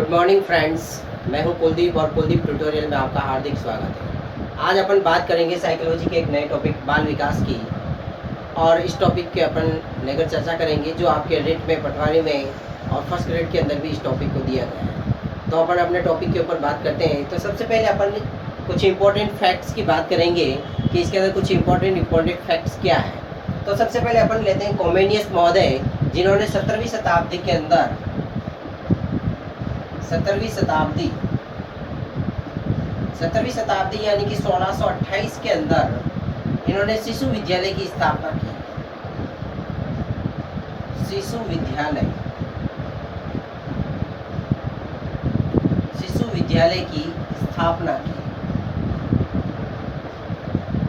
Good morning friends, मैं हूं कुलदीप और कुलदीप ट्यूटोरियल में आपका हार्दिक स्वागत है। आज अपन बात करेंगे साइकोलॉजी के एक नए टॉपिक बाल विकास की, और इस टॉपिक के अपन लेकर चर्चा करेंगे जो आपके रिट में, पटवारी में और फर्स्ट ग्रेड के अंदर भी इस टॉपिक को दिया गया है। तो अपन अपने टॉपिक के ऊपर बात करते हैं। तो सबसे पहले अपन कुछ इंपॉर्टेंट फैक्ट्स की बात करेंगे कि इसके अंदर कुछ इंपॉर्टेंट फैक्ट्स क्या है। तो सबसे पहले अपन लेते हैं कॉमेनियस महोदय, जिन्होंने 17वीं शताब्दी के अंदर 17वीं शताब्दी यानी कि 1628 के अंदर इन्होंने शिशु विद्यालय की स्थापना की। शिशु विद्यालय की स्थापना की।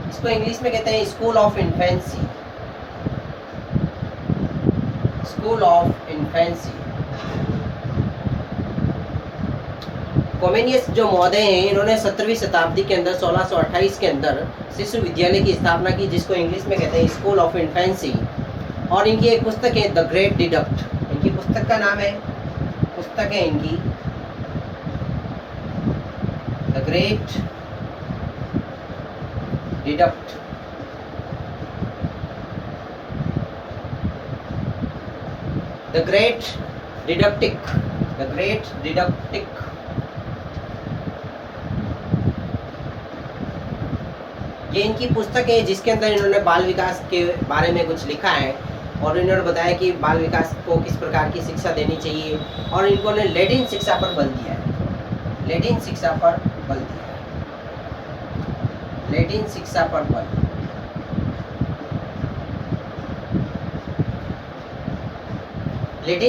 इसको इंग्लिश में कहते हैं स्कूल ऑफ इन्फेंसी। कॉमेनियस जो महोदय हैं, इन्होंने 17वीं शताब्दी के अंदर 1628 के अंदर शिशु विद्यालय की स्थापना की, जिसको इंग्लिश में कहते हैं स्कूल ऑफ इन्फेंसी। और इनकी एक पुस्तक है द ग्रेट डिडक्ट। इनकी पुस्तक का नाम है, पुस्तक है इनकी the great didact. The great didactic. ये इनकी पुस्तक है जिसके अंदर इन्होंने बाल विकास के बारे में कुछ लिखा है, और इन्होंने बताया कि बाल विकास को किस प्रकार की शिक्षा देनी चाहिए, और इन्होंने लैटिन शिक्षा पर बल दिया है। लैटिन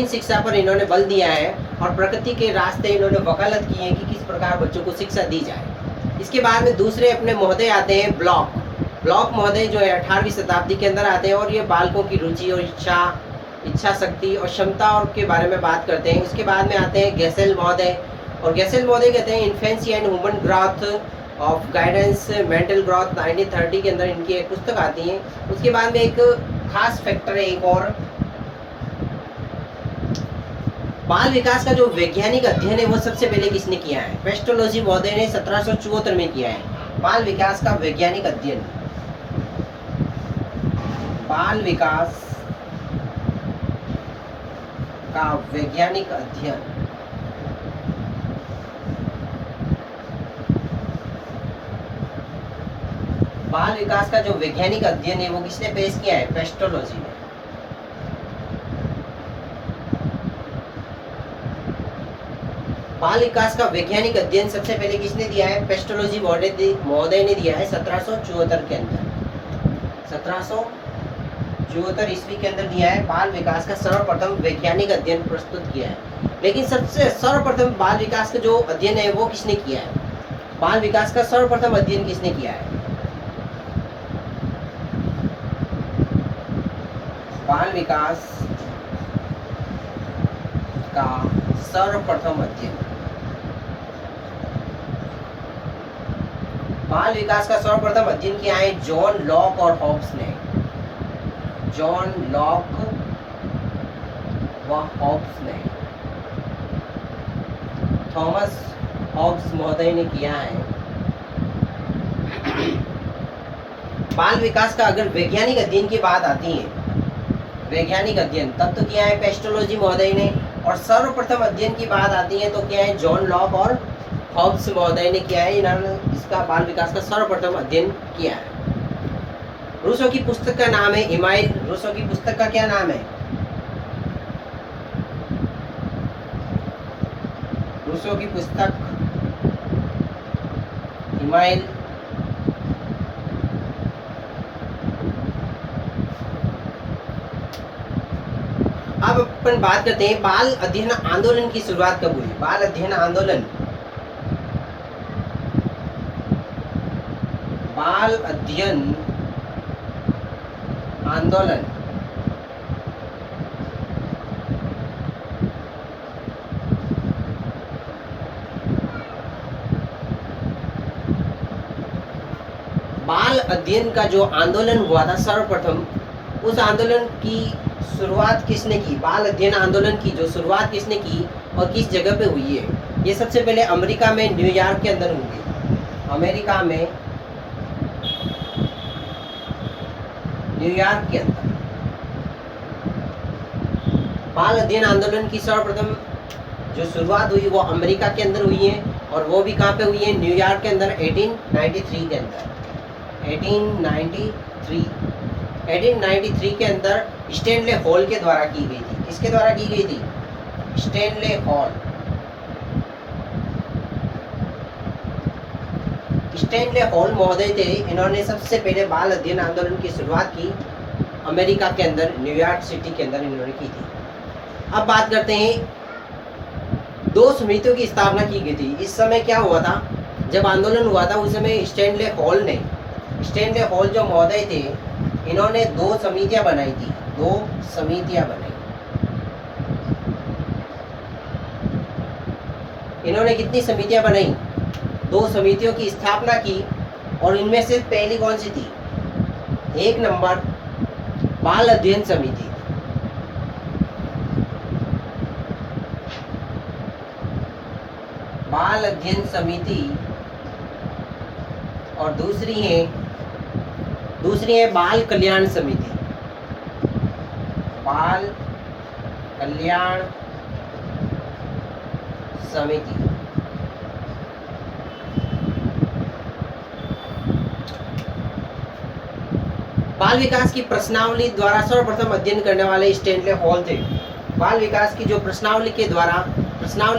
शिक्षा पर इन्होंने बल दिया है, और प्रकृति के रास्ते इन्होंने वकालत की है कि किस प्रकार बच्चों को शिक्षा दी जाए। इसके बाद में दूसरे अपने महोदय आते हैं ब्लॉक महोदय, जो है 18वीं शताब्दी के अंदर आते हैं, और ये बालकों की रुचि और इच्छा शक्ति और क्षमता और के बारे में बात करते हैं। उसके बाद में आते हैं गेसेल महोदय, और गेसेल महोदय कहते हैं infancy and human growth of guidance mental growth. 1930 के अंदर इनकी एक पुस्तक आती है। उसके बाद में एक खास फैक्टर है एक और, बाल विकास का जो वैज्ञानिक अध्ययन है वो सबसे पहले किसने किया है? पेस्टोलॉजी महोदय ने 1774 में किया है। बाल विकास का वैज्ञानिक अध्ययन, बाल विकास का जो वैज्ञानिक अध्ययन है वो किसने पेश किया है? पेस्टोलॉजी ने। बाल विकास का वैज्ञानिक अध्ययन सबसे पहले किसने दिया है? पेस्टोलॉजी महोदय ने दिया है 1774 के अंदर। 1774 ईस्वी के अंदर दिया है। बाल विकास का सर्वप्रथम वैज्ञानिक अध्ययन प्रस्तुत किया है। लेकिन सबसे सर्वप्रथम बाल विकास का जो अध्ययन है वो किसने किया है? बाल विकास का सर्वप्रथम अध्ययन किसने किया है? बाल विकास का सर्वप्रथम अध्ययन, बाल विकास का सर्वप्रथम अध्ययन किया है जॉन लॉक और हॉब्स ने। जॉन लॉक व हॉब्स ने, थॉमस हॉब्स महोदय ने किया है। बाल विकास का अगर वैज्ञानिक अध्ययन की बात आती है, वैज्ञानिक अध्ययन, तब तो किया है पेस्टोलॉजी महोदय ने, और सर्वप्रथम अध्ययन की बात आती है तो क्या है? जॉन लॉक और हॉब्स महोदय ने किया है। इन्होंने इसका बाल विकास का सर्वप्रथम अध्ययन किया है। रूसो की पुस्तक का नाम है इमाइल। रूसो की पुस्तक का क्या नाम है? रूसो की पुस्तक इमाइल। अब अपन बात करते हैं बाल अध्ययन आंदोलन की शुरुआत कब हुई? बाल अध्ययन आंदोलन बाल अध्ययन का जो आंदोलन हुआ था सर्वप्रथम, उस आंदोलन की शुरुआत किसने की? बाल अध्ययन आंदोलन की जो शुरुआत किसने की और किस जगह पे हुई है? ये सबसे पहले अमेरिका में न्यूयॉर्क के अंदर हुई। अमेरिका में न्यूयॉर्क के अंदर बाल अध्ययन आंदोलन की सर्वप्रथम जो शुरुआत हुई वो अमेरिका के अंदर हुई है, और वो भी कहाँ पे हुई है? न्यूयॉर्क के अंदर 1893 के अंदर। 1893 के अंदर स्टैनले हॉल के द्वारा की गई थी। किसके द्वारा की गई थी? Stanley hall. स्टैनले हॉल महोदय थे, इन्होंने सबसे पहले बाल अध्ययन आंदोलन की शुरुआत की अमेरिका के अंदर, न्यूयॉर्क सिटी के अंदर इन्होंने की थी। अब बात करते हैं, 2 समितियों की स्थापना की गई थी। इस समय क्या हुआ था? जब आंदोलन हुआ था उस समय स्टैनले हॉल जो महोदय थे, इन्होंने 2 समितियां बनाई थी। 2 समितियां बनाई। इन्होंने कितनी समितियां बनाई? 2 समितियों की स्थापना की, और इनमें से पहली कौन सी थी? 1 नंबर बाल अध्ययन समिति। बाल अध्ययन समिति, और दूसरी है बाल कल्याण समिति। बाल कल्याण समिति। बाल विकास की प्रश्नावली द्वारा सर्वप्रथम अध्ययन करने वाले स्टैनले हॉल थे। बाल विकास की जो प्रश्नावली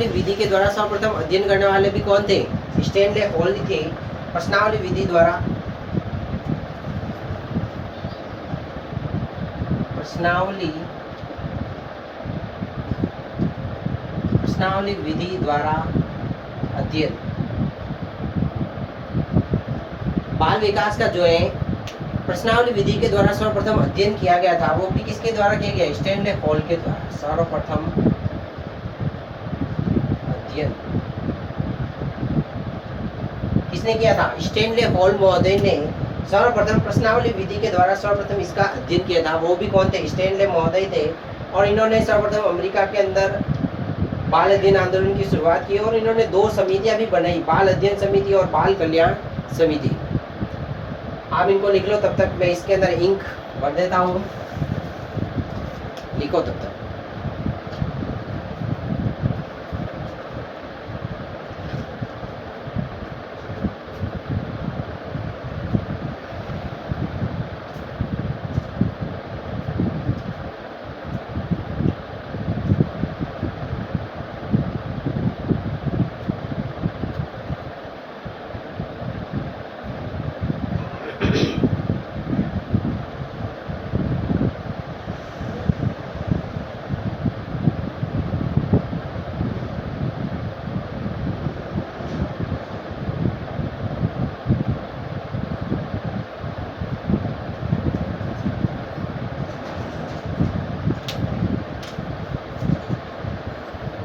विधि के द्वारा सर्वप्रथम अध्ययन करने वाले भी कौन थे? स्टैनले हॉल थे। प्रश्नावली विधि द्वारा अध्ययन। बाल विकास का जो है प्रश्नावली विधि के द्वारा सर्वप्रथम अध्ययन किया गया था, वो भी किसके द्वारा किया गया? स्टैनले हॉल के द्वारा सर्वप्रथम अध्ययन किसने किया था? स्टैनले हॉल महोदय ने सर्वप्रथम प्रश्नावली विधि के द्वारा सर्वप्रथम इसका अध्ययन किया था। वो भी कौन थे? स्टैनले महोदय थे, और इन्होंने सर्वप्रथम अमेरिका के अंदर बाल अध्ययन आंदोलन की शुरुआत की, और इन्होंने 2 समितियां भी बनाई, बाल अध्ययन समिति और बाल कल्याण समिति। आप इनको लिख लो, तब तक मैं इसके अंदर इंक भर देता हूँ। लिखो तब तक।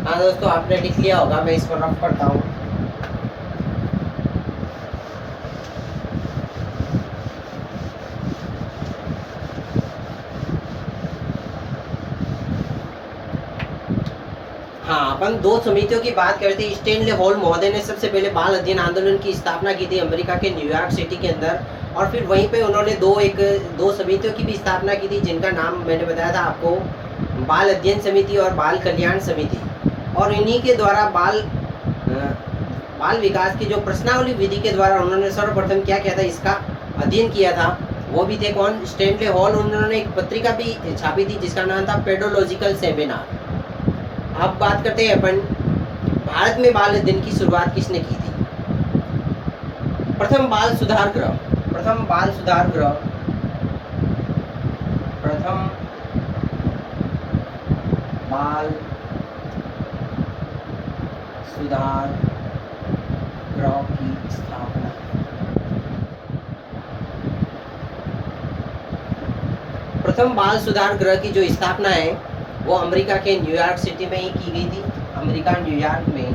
हाँ दोस्तों, आपने लिख लिया होगा, मैं इसको रफ करता हूँ। हाँ, अपन 2 समितियों की बात करते हैं। स्टैनले हॉल महोदय ने सबसे पहले बाल अध्ययन आंदोलन की स्थापना की थी अमेरिका के न्यूयॉर्क सिटी के अंदर, और फिर वहीं पे उन्होंने 2 समितियों की भी स्थापना की थी, जिनका नाम मैंने बताया था आपको, बाल अध्ययन समिति और बाल कल्याण समिति। और इन्हीं के द्वारा बाल विकास की जो प्रश्नावली विधि के द्वारा उन्होंने सर्वप्रथम क्या किया था? इसका अध्ययन किया था। वो भी थे कौन? Stanley hall. उन्होंने एक पत्रिका भी छापी थी जिसका नाम था पेडोलॉजिकल सेमिनार। अब बात करते हैं अपन, भारत में बाल अध्ययन की शुरुआत किसने की थी? प्रथम बाल सुधार गृह की स्थापना। प्रथम बाल सुधार गृह की जो स्थापना है वो अमेरिका के न्यूयॉर्क सिटी में ही की गई थी। अमेरिका न्यूयॉर्क में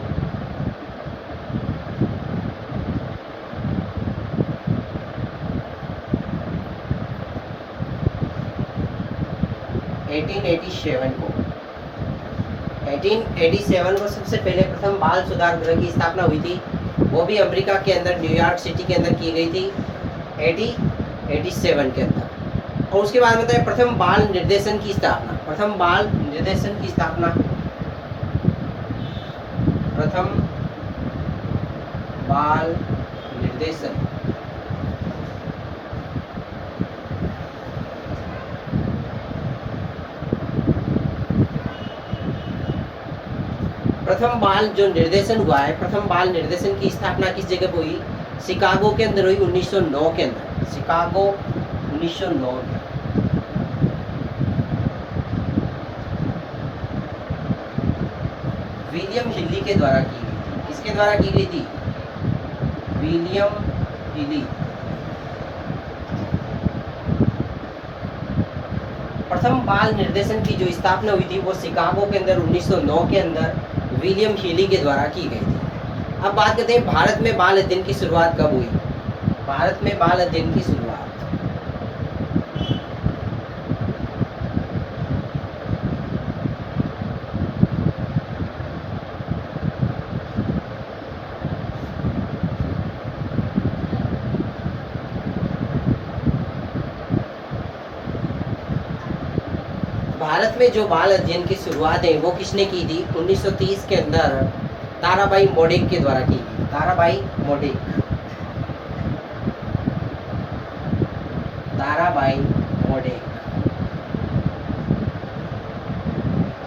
1887 को 1887 को सबसे पहले प्रथम बाल सुधार गृह की स्थापना हुई थी, वो भी अमेरिका के अंदर न्यूयॉर्क सिटी के अंदर की गई थी 1887 के अंदर। और उसके बाद में है प्रथम बाल निर्देशन की स्थापना। प्रथम बाल निर्देशन की स्थापना, प्रथम बाल निर्देशन प्रथम बाल जो निर्देशन हुआ है, प्रथम बाल निर्देशन की स्थापना किस जगह पे हुई? शिकागो के अंदर हुई 1909 के अंदर। शिकागो 1909 में। विलियम हिली के द्वारा की गई थी। किसके द्वारा की गई थी? विलियम हिली। प्रथम बाल निर्देशन की जो स्थापना हुई थी वो शिकागो के अंदर 1909 के अंदर विलियम हिली के द्वारा की गई थी। अब बात करते हैं भारत में बाल अध्ययन की शुरुआत कब हुई? भारत में बाल अध्ययन की शुरुआत भारत में जो बाल अध्ययन की शुरुआत है वो किसने की थी? 1930 के अंदर ताराबाई मोडेक के द्वारा की गई। ताराबाई मोडेक। ताराबाई मोडेक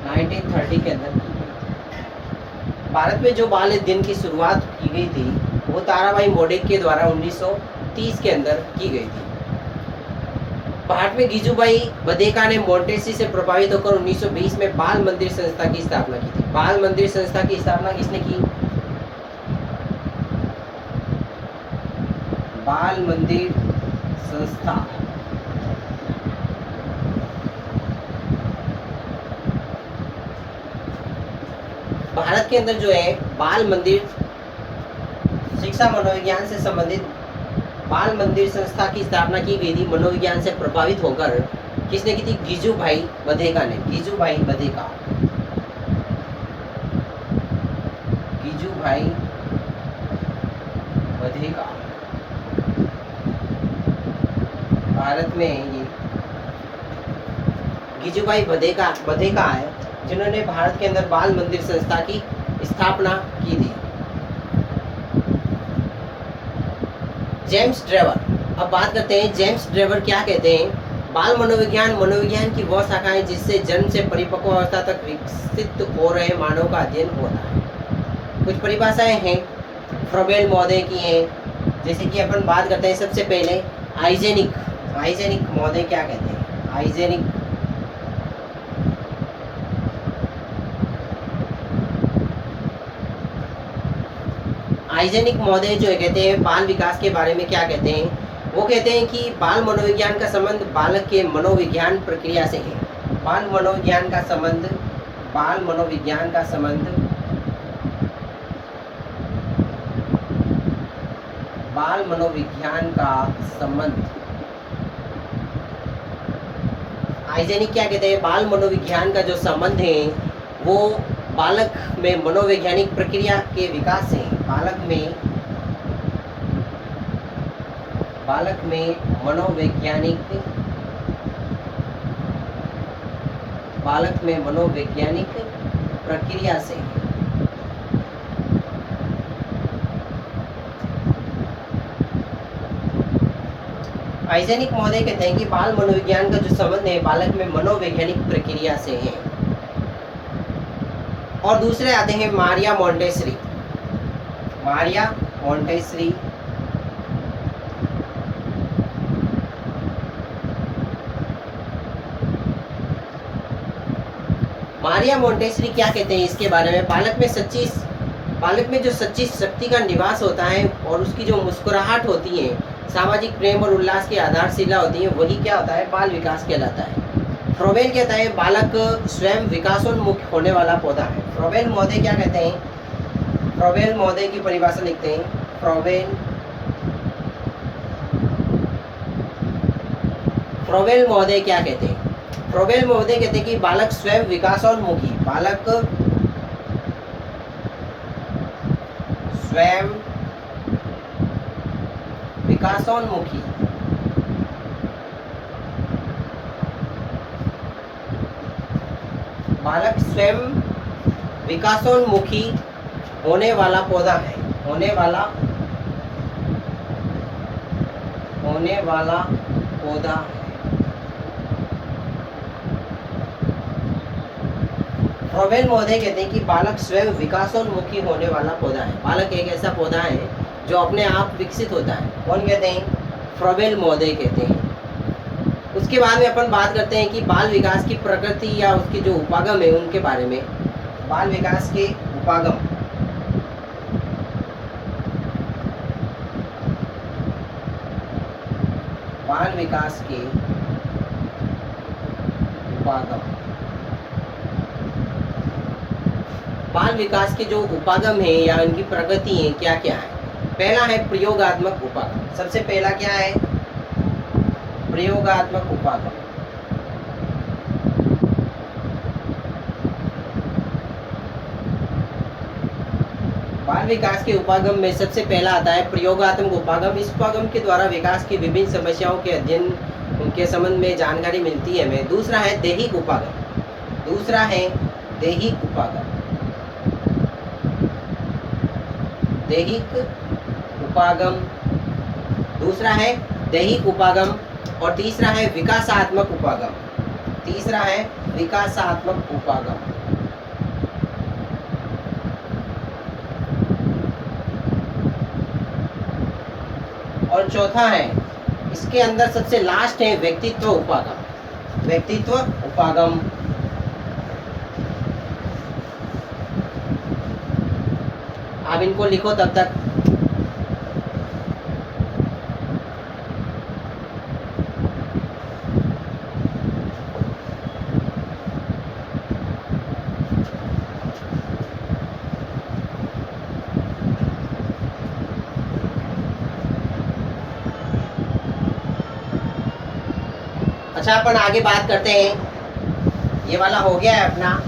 1930 के अंदर की गई। भारत में जो बाल अध्ययन की शुरुआत की गई थी वो ताराबाई मोडेक के द्वारा 1930 के अंदर की गई थी। भारत में गिजुबाई बधेका ने मोंटेसरी से प्रभावित होकर 1920 में बाल मंदिर संस्था की स्थापना की थी। बाल मंदिर संस्था की स्थापना किसने की? बाल मंदिर संस्था। भारत के अंदर जो है बाल मंदिर शिक्षा मनोविज्ञान से संबंधित बाल मंदिर संस्था की स्थापना की गई थी मनोविज्ञान से प्रभावित होकर। किसने की थी? गिजुभाई बधेका ने। गिजुभाई बधेका। गिजुभाई बधेका भारत में ये गिजुभाई बधेका है जिन्होंने भारत के अंदर बाल मंदिर संस्था की स्थापना की थी। James Drever. अब बात करते हैं जेम्स ड्रेवर क्या कहते हैं? बाल मनोविज्ञान की वह शाखा है जिससे जन्म से परिपक्व अवस्था तक विकसित हो रहे मानव का अध्ययन होता है। कुछ परिभाषाएं हैं फ्रोबेल महोदय की हैं, जैसे कि अपन बात करते हैं सबसे पहले आइजेनिक महोदय क्या कहते हैं? आइजेनिक महोदय जो कहते हैं बाल विकास के बारे में क्या कहते हैं? वो कहते हैं कि बाल मनोविज्ञान का संबंध बालक के मनोविज्ञान प्रक्रिया से है। बाल मनोविज्ञान का संबंध आइजेनिक क्या कहते हैं? बाल मनोविज्ञान का जो संबंध है वो बालक में मनोवैज्ञानिक प्रक्रिया के विकास से बालक में मनोवैज्ञानिक प्रक्रिया से। आइजेनिक महोदय कहते हैं कि बाल मनोविज्ञान का जो संबंध है बालक में मनोवैज्ञानिक प्रक्रिया से है। और दूसरे आते हैं मारिया मोंटेसरी। मारिया मोंटेसरी क्या कहते हैं इसके बारे में? बालक में जो सच्ची शक्ति का निवास होता है और उसकी जो मुस्कुराहट होती है, सामाजिक प्रेम और उल्लास की आधारशिला होती है, वही क्या होता है? बाल विकास कहलाता है। फ्रोबेल कहता है बालक स्वयं विकासोन्मुख होने वाला पौधा है। फ्रोबेल महोदय क्या कहते हैं? फ्रोबेल महोदय की परिभाषा लिखते हैं। फ्रोबेल महोदय क्या कहते हैं? फ्रोबेल महोदय कहते हैं कि बालक स्वयं विकासोन्मुखी स्वयं विकासोन्मुखी बालक स्वयं विकासोन्मुखी होने वाला पौधा है, होने वाला पौधा है। फ्रोबेल महोदय कहते हैं कि बालक स्वयं विकासोन्मुखी होने वाला पौधा है। बालक एक ऐसा पौधा है जो अपने आप विकसित होता है। कौन कहते हैं? फ्रोबेल महोदय कहते हैं। उसके बाद में अपन बात करते हैं कि बाल विकास की प्रकृति या उसके जो उपागम है उनके बारे में। बाल विकास के उपागम, बाल विकास के उपागम, बाल विकास के जो उपागम है या उनकी प्रगति है क्या क्या है? पहला है प्रयोगात्मक उपागम। सबसे पहला क्या है? प्रयोगात्मक उपागम। बाल विकास के उपागम में सबसे पहला आता है प्रयोगात्मक उपागम। इस उपागम के द्वारा विकास की विभिन्न समस्याओं के अध्ययन, उनके संबंध में जानकारी मिलती है हमें। दूसरा है दैहिक उपागम। दूसरा है दैहिक उपागम। दैहिक उपागम, दूसरा है दैहिक उपागम और तीसरा है विकासात्मक उपागम। तीसरा है विकासात्मक उपागम। और चौथा है, इसके अंदर सबसे लास्ट है व्यक्तित्व उपागम। व्यक्तित्व उपागम। आप इनको लिखो तब तक। अच्छा, अपन आगे बात करते हैं। ये वाला हो गया है अपना।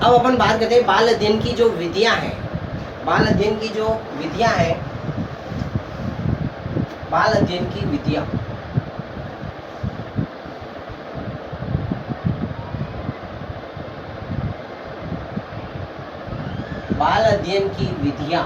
अब अपन बात करते हैं बाल अध्ययन की जो विधियां हैं। बाल अध्ययन की जो विधियां हैं, बाल अध्ययन की विधियां। बाल अध्ययन की विधियां।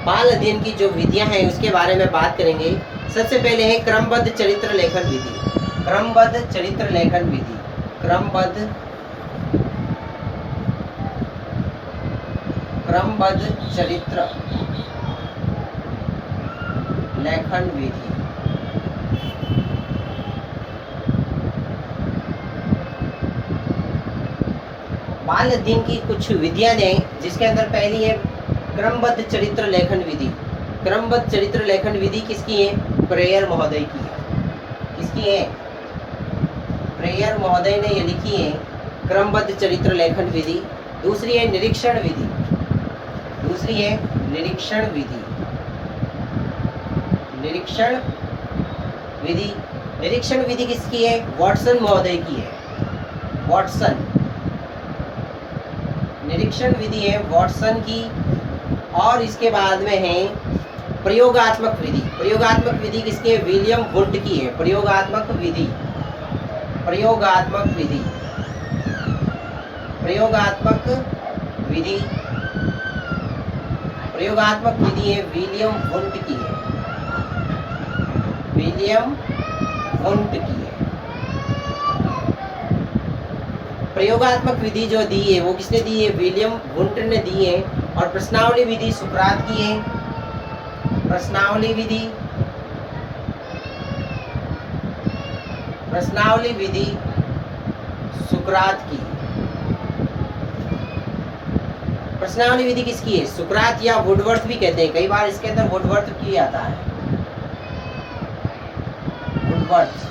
बाल अध्ययन की जो विधियां हैं उसके बारे में बात करेंगे। सबसे पहले है क्रमबद्ध चरित्र लेखन विधि। क्रमबद्ध चरित्र लेखन विधि। क्रमबद्ध चरित्र लेखन विधि। बाल अध्ययन की कुछ विधियां दें, जिसके अंदर पहली है क्रमबद्ध चरित्र लेखन विधि। क्रमबद्ध चरित्र लेखन विधि किसकी है? प्रेयर महोदय की है। किसकी है? प्रेयर महोदय ने ये लिखी है क्रमबद्ध चरित्र लेखन विधि। दूसरी है निरीक्षण विधि। दूसरी है निरीक्षण विधि। निरीक्षण विधि। निरीक्षण विधि किसकी है? वॉटसन महोदय की है। वॉटसन। निरीक्षण विधि है वॉटसन की। और इसके बाद में है प्रयोगात्मक विधि। प्रयोगात्मक विधि किसकी है? विलियम वुंट की है। प्रयोगात्मक विधि। प्रयोगात्मक विधि। प्रयोगात्मक विधि। प्रयोगात्मक विधि है विलियम वुंट की है। विलियम वुंट की है। प्रयोगात्मक विधि जो दी है वो किसने दी है? विलियम वुंट ने दी है। और प्रश्नावली विधि सुकरात की है। प्रश्नावली विधि। प्रश्नावली विधि सुकरात की। प्रश्नावली विधि किसकी है? सुकरात या वुडवर्थ भी कहते हैं। कई बार इसके अंदर वुडवर्थ किया जाता है। वुडवर्थ।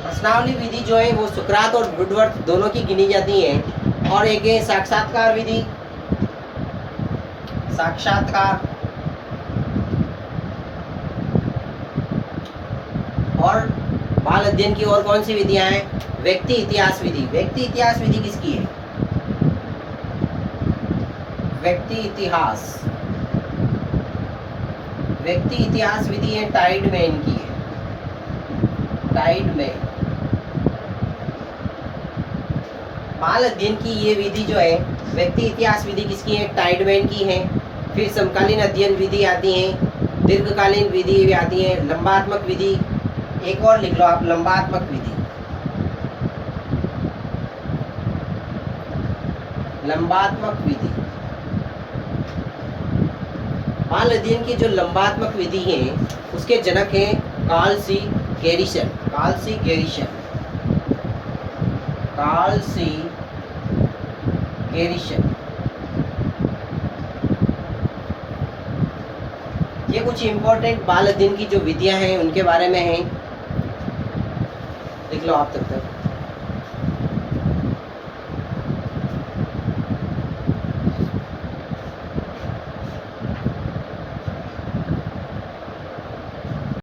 प्रश्नावली विधि जो है वो सुकरात और वुडवर्थ दोनों की गिनी जाती है। और एक है साक्षात्कार विधि। साक्षात्कार और बाल अध्ययन की और कौन सी विधियां हैं? व्यक्ति इतिहास विधि। व्यक्ति इतिहास विधि किसकी है? व्यक्ति इतिहास विधि है टाइडमैन की है, टाइडमैन। बाल अध्ययन की ये विधि जो है व्यक्ति इतिहास विधि किसकी है? टाइडमैन की है। फिर समकालीन अध्ययन विधि आती है, दीर्घकालीन विधि भी आती है, लंबात्मक विधि। एक और लिख लो आप, लंबात्मक विधि। लंबात्मक विधि बाल अध्ययन की जो लंबात्मक विधि है उसके जनक हैं कार्ल सी गेरिसन। कार्ल सी गेरिसन, कार्ल सी गेरिसन। ये कुछ इंपॉर्टेंट बाल अध्ययन की जो विधियां हैं उनके बारे में है, लिख लो आप तब तक।